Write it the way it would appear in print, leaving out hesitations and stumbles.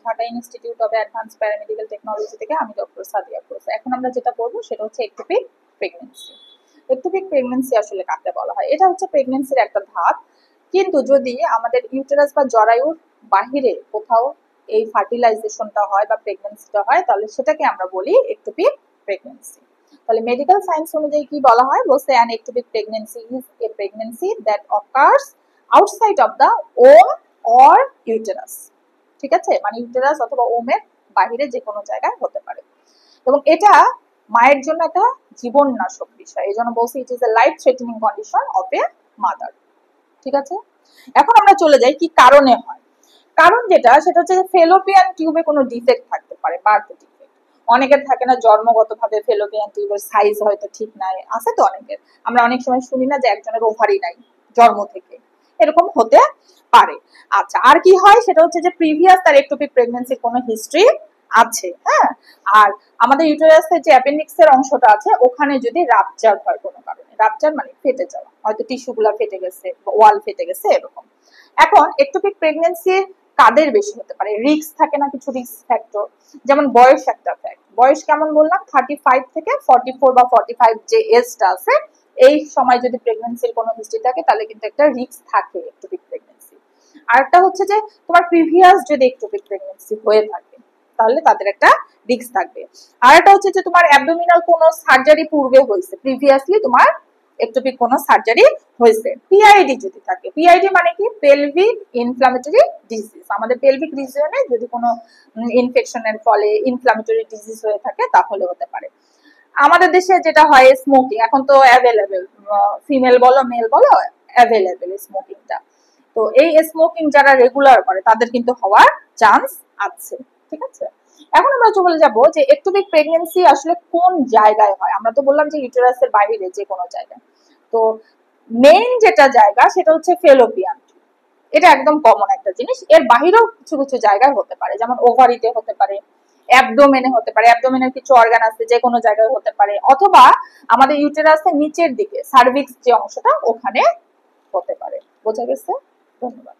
Dhaka institute of advance paramedical technology থেকে আমি doctor Sadia Afroz. এখন আমরা যেটা পড়বো সেটা হচ্ছে একটোপিক প্রেগন্যান্সি। একটোপিক প্রেগন্যান্সি আসলে কাকে বলা হয়? এটা হচ্ছে প্রেগন্যান্সির একটা ধাপ, কিন্তু যদি আমাদের ইউটেরাস বা জরায়ুর বাহিরে কোথাও এই ফার্টিলাইজেশনটা হয় বা প্রেগন্যান্সিটা হয়, তাহলে সেটাকে আমরা বলি একটোপিক প্রেগন্যান্সি। তাহলে মেডিকেল সায়েন্স অনুযায়ী কি বলা হয়? বলছে an ectopic pregnancy is a pregnancy that occurs outside of the Om or uterus. ঠিক আছে, মানে ইউটেরাস অথবা ওমের বাহিরে যে কোনো জায়গায় হতে পারে, এবং এটা মায়ের জন্য একটা জীবননাশক বিষয়। এই জন্য বলছি it is a life threatening condition of a mother. ঠিক আছে, এখন আমরা চলে যাই কি কারণে হয়। কারণ যেটা সেটা হচ্ছে ফেলোপিয়ান টিউবে কোনো ডিফেক্ট থাকতে পারে, বার্থ ডিফেক্ট। অনেকের থাকে না জন্মগতভাবে ফেলোপিয়ান টিউবের সাইজ হয়তো ঠিক নাই, আছে তো অনেকের। আমরা অনেক সময় শুনি না যে একজনের ওভারি নাই জন্ম থেকে, এরকম হতে পারে। আচ্ছা, আর কি হয় সেটা হচ্ছে যে প্রিভিয়াস তার একটোপিক প্রেগন্যান্সির কোনো হিস্ট্রি আছে, হ্যাঁ। আর আমাদের ইউটেরাসের যে অ্যাপেন্ডিক্সের অংশটা আছে ওখানে যদি রাপচার হয় কোনো কারণে, রাপচার মানে ফেটে যাওয়া, হয়তো টিস্যুগুলা ফেটে গেছে, ওয়াল ফেটে গেছে, এরকম। এখন একটোপিক প্রেগন্যান্সি কাদের বেশি হতে পারে? রিস্ক থাকে না কিছু রিস্ক ফ্যাক্টর, যেমন বয়স একটা ফ্যাক্ট। বয়স কেমন বললাম? 35 থেকে 44 বা 45 যে এজটা আছে, এই সময় যদি প্রেগন্যান্সির কোনো হিস্ট্রি থাকে তাহলে কিন্তু একটা রিস্ক থাকে একটোপিক প্রেগন্যান্সি। আরেকটা হচ্ছে যে তোমার প্রিভিয়াস যদি একটোপিক প্রেগন্যান্সি হয়ে থাকে তাহলে তাদের একটা রিস্ক থাকবে। আর একটা হচ্ছে যে তোমার অ্যাবডোমিনাল কোনো সার্জারি পূর্বে হয়েছে, প্রিভিয়াসলি তোমার একটোপিক কোনো সার্জারি হয়েছে। পিআইডি যদি থাকে, পিআইডি মানে কি? Pelvic inflammatory disease. আমাদের পেলভিক রিজিয়নে যদি কোনো ইনফেকশনের ফলে ইনফ্লামেটরি ডিজিজ হয়ে থাকে তাহলে হতে পারে। আমাদের দেশে যেটা হয় স্মোকিং, এখন তো অ্যাভেলেবেল, ফিমেল বলো মেল বলো অ্যাভেলেবেল স্মোকিংটা। তো এই স্মোকিং যারা রেগুলার করে তাদের কিন্তু হওয়ার চান্স আছে। ঠিক আছে, এখন আমরা চলে যাব যে একটোপিক প্রেগন্যান্সি আসলে কোন জায়গায় হয়। আমরা তো বললাম যে ইউটেরাসের বাইরে যে কোনো জায়গায়। তো মেইন যেটা জায়গা সেটা হচ্ছে ফেলোপিয়ান, এটা একদম কমন একটা জিনিস। এর বাহিরেও কিছু কিছু জায়গায় হতে পারে, যেমন ওভারিতে হতে পারে, অ্যাবডোমেনে হতে পারে, অ্যাবডোমেনের কিছু অর্গান আছে যে কোনো জায়গায় হতে পারে, অথবা আমাদের ইউটেরাসের নিচের দিকে সার্ভিক্স যে অংশটা ওখানে হতে পারে। বোঝা গেছে? ধন্যবাদ।